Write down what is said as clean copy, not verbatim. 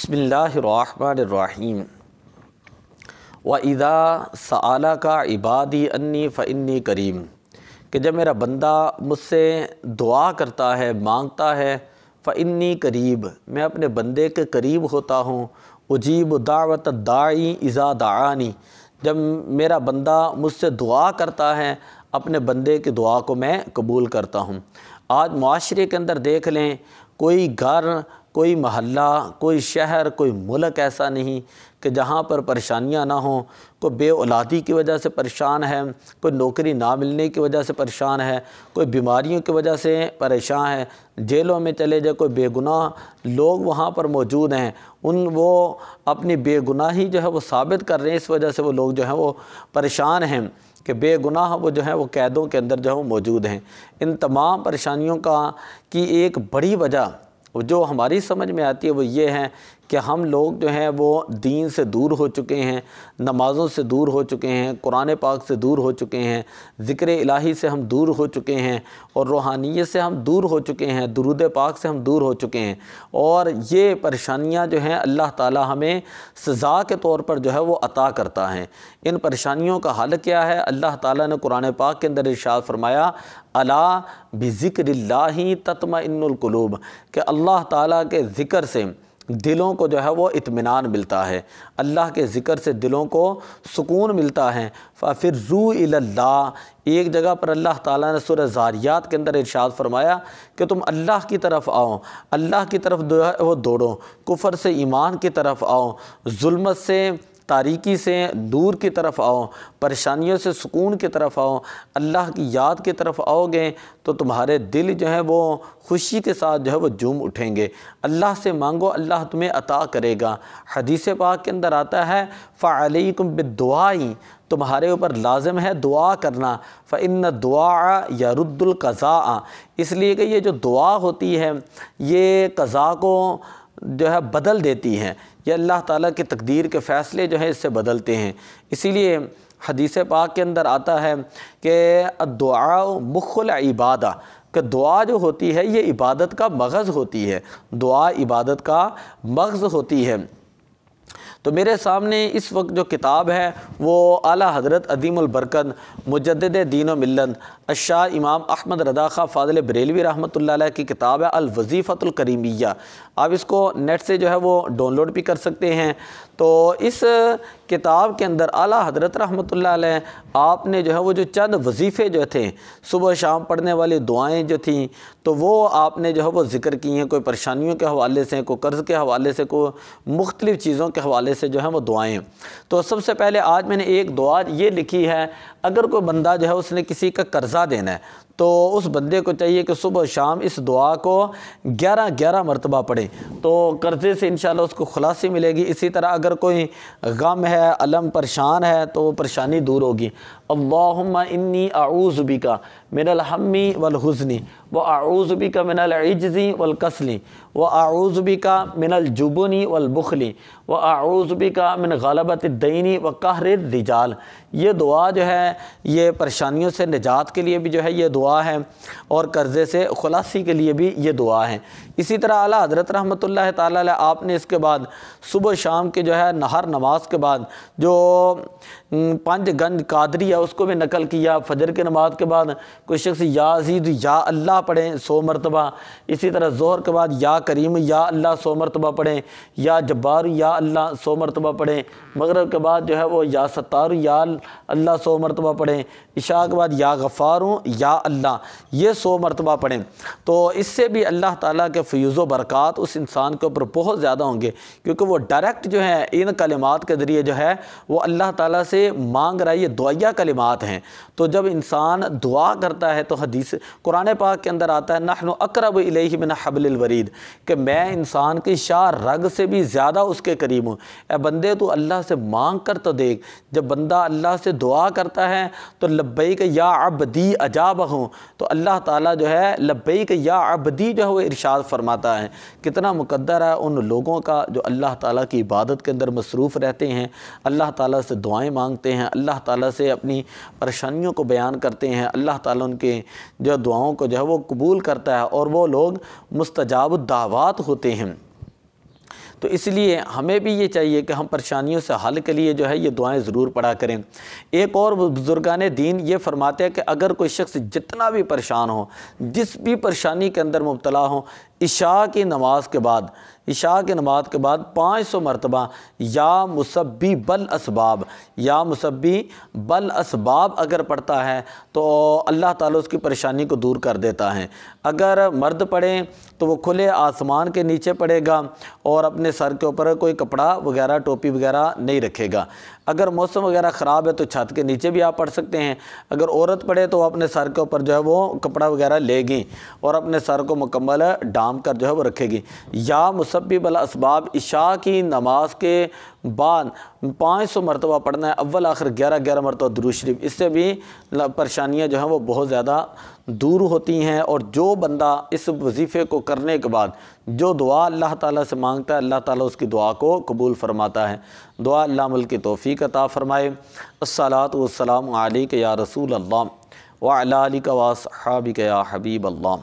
بسم اللہ الرحمن الرحیم وَإِذَا سَأَلَكَ عِبَادِي أَنِّي فَإِنِّي قَرِيبٌ کہ جب میرا بندہ مجھ سے دعا کرتا ہے، مانگتا ہے، فَإِنِّي قَرِیب میں اپنے بندے کے قریب ہوتا ہوں، اُجِیبُ دعوت الداعی اذا دعانی جب میرا بندہ مجھ سے دعا کرتا ہے اپنے بندے کی دعا کو میں قبول کرتا ہوں۔ آج معاشرے کے اندر دیکھ لیں، کوئی گھر، کوئی محلہ، کوئی شہر، کوئی ملک ایسا نہیں کہ جہاں پر پریشانیاں نہ ہوں۔ کوئی بے اولادی کی وجہ سے پریشان ہے، کوئی نوکری نہ ملنے کی وجہ سے پریشان ہے، کوئی بیماریوں کی وجہ سے پریشان ہے۔ جیلوں میں چلے جائے، کوئی بے گناہ لوگ وہاں پر موجود ہیں، وہ اپنی بے گناہی جو ہے وہ ثابت کر رہے ہیں، اس وجہ سے وہ لوگ جو ہیں وہ پریشان ہیں کہ بے گناہ وہ جو ہے وہ قیدوں کے اندر جو ہے وہ موجود ہیں۔ ان تمام پریشانیوں کی ایک بڑی وجہ جو ہماری سمجھ میں آتی ہے وہ یہ ہے کہ ہم لوگ جو ہیں وہ دین سے دور ہو چکے ہیں، نمازوں سے دور ہو چکے ہیں، قرآن پاک سے دور ہو چکے ہیں، ذکر الہی سے ہم دور ہو چکے ہیں، اور روحانیت سے ہم دور ہو چکے ہیں، درود پاک سے ہم دور ہو چکے ہیں۔ اور یہ پریشانیاں جو ہیں اللہ تعالی ہمیں سزا کے طور پر جو ہے وہ عطا کرتا ہے۔ ان پریشانیوں کا حل کیا ہے؟ اللہ تعالیٰ نے قرآن پاک کے اندر ارشاد فرمایا، الا بذکر اللہ تطمئن القلوب کہ اللہ تعالیٰ کے ذکر سے دلوں کو جو ہے وہ اطمینان ملتا ہے، اللہ کے ذکر سے دلوں کو سکون ملتا ہے۔ فَفِرُّوا إِلَى اللَّهِ ایک جگہ پر اللہ تعالیٰ نے سورہ زاریات کے اندر ارشاد فرمایا کہ تم اللہ کی طرف آؤ، اللہ کی طرف جو ہے وہ دوڑو، کفر سے ایمان کی طرف آؤ، ظلمت سے تاریکی سے نور کی طرف آؤ، پریشانیوں سے سکون کی طرف آؤ۔ اللہ کی یاد کی طرف آؤ گے تو تمہارے دل جو ہے وہ خوشی کے ساتھ جو ہے وہ جھوم اٹھیں گے۔ اللہ سے مانگو، اللہ تمہیں عطا کرے گا۔ حدیث پاک کے اندر آتا ہے فَعَلَيْكُمْ بِالدُّعَاءِ تمہارے اوپر لازم ہے دعا کرنا، فَإِنَّ الدُّعَاءَ يَرُدُّ الْقَضَاءَ اس لیے کہ یہ جو دعا ہوتی ہے یہ قضا کو جو ہے بدل دیتی ہے، یہ اللہ تعالیٰ کی تقدیر کے فیصلے جو ہیں اس سے بدلتے ہیں۔ اسی لیے حدیث پاک کے اندر آتا ہے کہ الدعاء مخ العبادہ کہ دعا جو ہوتی ہے یہ عبادت کا مغز ہوتی ہے، دعا عبادت کا مغز ہوتی ہے۔ تو میرے سامنے اس وقت جو کتاب ہے وہ اعلیٰ حضرت عظیم البرکت مجدد دین و ملت الشاہ امام احمد رضا خاں فاضل بریلوی رحمۃ اللہ علیہ کی کتاب ہے الوظیفۃ الکریمیہ۔ آپ اس کو نیٹ سے جو ہے وہ ڈاؤن لوڈ بھی کر سکتے ہیں۔ تو اس کتاب کے اندر اعلیٰ حضرت رحمۃ اللہ علیہ آپ نے جو ہے وہ جو چند وظیفے جو تھے صبح شام پڑھنے والی دعائیں جو تھیں تو وہ آپ نے جو ہے وہ ذکر کی ہیں، کوئی پریشانیوں کے حوالے سے، کوئی قرض کے حوالے سے، کوئی مختلف چیزوں کے حوالے سے جو ہے وہ دعائیں۔ تو سب سے پہلے آج میں نے ایک دعا یہ لکھی ہے، اگر کوئی بندہ جو ہے اس نے کسی کا قرضہ دینا ہے تو اس بندے کو چاہیے کہ صبح و شام اس دعا کو 11 مرتبہ پڑھیں تو قرضے سے انشاءاللہ اس کو خلاصی ملے گی۔ اسی طرح اگر کوئی غم ہے، الم، پریشان ہے تو وہ پریشانی دور ہوگی۔ اللہم انی اعوذ بک من الہم والحزن واعوذ بک من العجز والکسل واعوذ بک من الجبن والبخل واعوذ بک من غلبۃ الدین وقہر الرجال۔ یہ دعا جو ہے یہ پریشانیوں سے نجات کے لیے بھی جو ہے یہ دعا ہے، اور قرضے سے خلاصی کے لیے بھی یہ دعا ہے۔ اسی طرح اعلیٰ حضرت رحمۃ اللہ تعالیٰ علیہ آپ نے اس کے بعد صبح شام کے جو ہے ہر نماز کے بعد جو 5 گنج قادری ہے اس کو بھی نقل کیا۔ فجر کی نماز کے بعد کوئی شخص یا عزیز یا اللہ پڑھیں 100 مرتبہ، اسی طرح ظہر کے بعد یا کریم یا اللہ 100 مرتبہ پڑھیں، یا جبار یا اللہ 100 مرتبہ پڑھیں، مغرب کے بعد جو ہے وہ یا ستار یا اللہ 100 مرتبہ پڑھیں، عشاء کے بعد یا غفار یا اللہ یہ 100 مرتبہ پڑھیں۔ تو اس سے بھی اللہ تعالیٰ کے فیوز و برکات اس انسان کے اوپر بہت زیادہ ہوں گے، کیونکہ وہ ڈائریکٹ جو ہے ان کلمات کے ذریعے جو ہے وہ اللہ تعالیٰ سے مانگ رہا ہے، یہ دعائیہ کلمات ہیں۔ تو جب انسان دعا کرتا ہے تو حدیث قرآن پاک کے اندر آتا ہے نحن اقرب الیہ من حبل الورید کہ میں انسان کی شاہ رگ سے بھی زیادہ اس کے قریب ہوں۔ اے بندے تو اللہ سے مانگ کر تو دیکھ، جب بندہ اللہ سے دعا کرتا ہے تو لبیک یا عبدی اجابہ، تو اللہ تعالیٰ جو ہے لبیک یا عبدی جو ہے وہ ارشاد فرماتا ہے۔ کتنا مقدر ہے ان لوگوں کا جو اللہ تعالیٰ کی عبادت کے اندر مصروف رہتے ہیں، اللہ تعالیٰ سے دعائیں مانگتے ہیں، اللہ تعالیٰ سے اپنی پریشانیوں کو بیان کرتے ہیں، اللہ تعالیٰ ان کے جو دعاؤں کو جو ہے وہ قبول کرتا ہے، اور وہ لوگ مستجاب الدعوات ہوتے ہیں۔ تو اس لیے ہمیں بھی یہ چاہیے کہ ہم پریشانیوں سے حل کے لیے جو ہے یہ دعائیں ضرور پڑھا کریں۔ ایک اور بزرگان دین یہ فرماتے ہیں کہ اگر کوئی شخص جتنا بھی پریشان ہو، جس بھی پریشانی کے اندر مبتلا ہو، عشاء کی نماز کے بعد 500 مرتبہ یا مسبب الاسباب اگر پڑھتا ہے تو اللہ تعالیٰ اس کی پریشانی کو دور کر دیتا ہے۔ اگر مرد پڑھیں تو وہ کھلے آسمان کے نیچے پڑھے گا اور اپنے سر کے اوپر کوئی کپڑا وغیرہ ٹوپی وغیرہ نہیں رکھے گا۔ اگر موسم وغیرہ خراب ہے تو چھت کے نیچے بھی آپ پڑھ سکتے ہیں۔ اگر عورت پڑھے تو وہ اپنے سر کے اوپر جو ہے وہ کپڑا وغیرہ لے گی اور اپنے سر کو مکمل ڈھانپ کر جو ہے وہ رکھے گی۔ یا مسبب الاسباب، عشاء کی نماز کے بعد 500 مرتبہ پڑھنا ہے، اول آخر 11 مرتبہ درود شریف۔ اس سے بھی پریشانیاں جو ہیں وہ بہت زیادہ دور ہوتی ہیں، اور جو بندہ اس وظیفے کو کرنے کے بعد جو دعا اللہ تعالیٰ سے مانگتا ہے، اللہ تعالیٰ اس کی دعا کو قبول فرماتا ہے۔ دعا اللہ عمل کی توفیق عطا فرمائے۔ الصلاۃ والسلام علیک یا رسول اللہ وعلی آلک واصحابک یا حبیب اللہ۔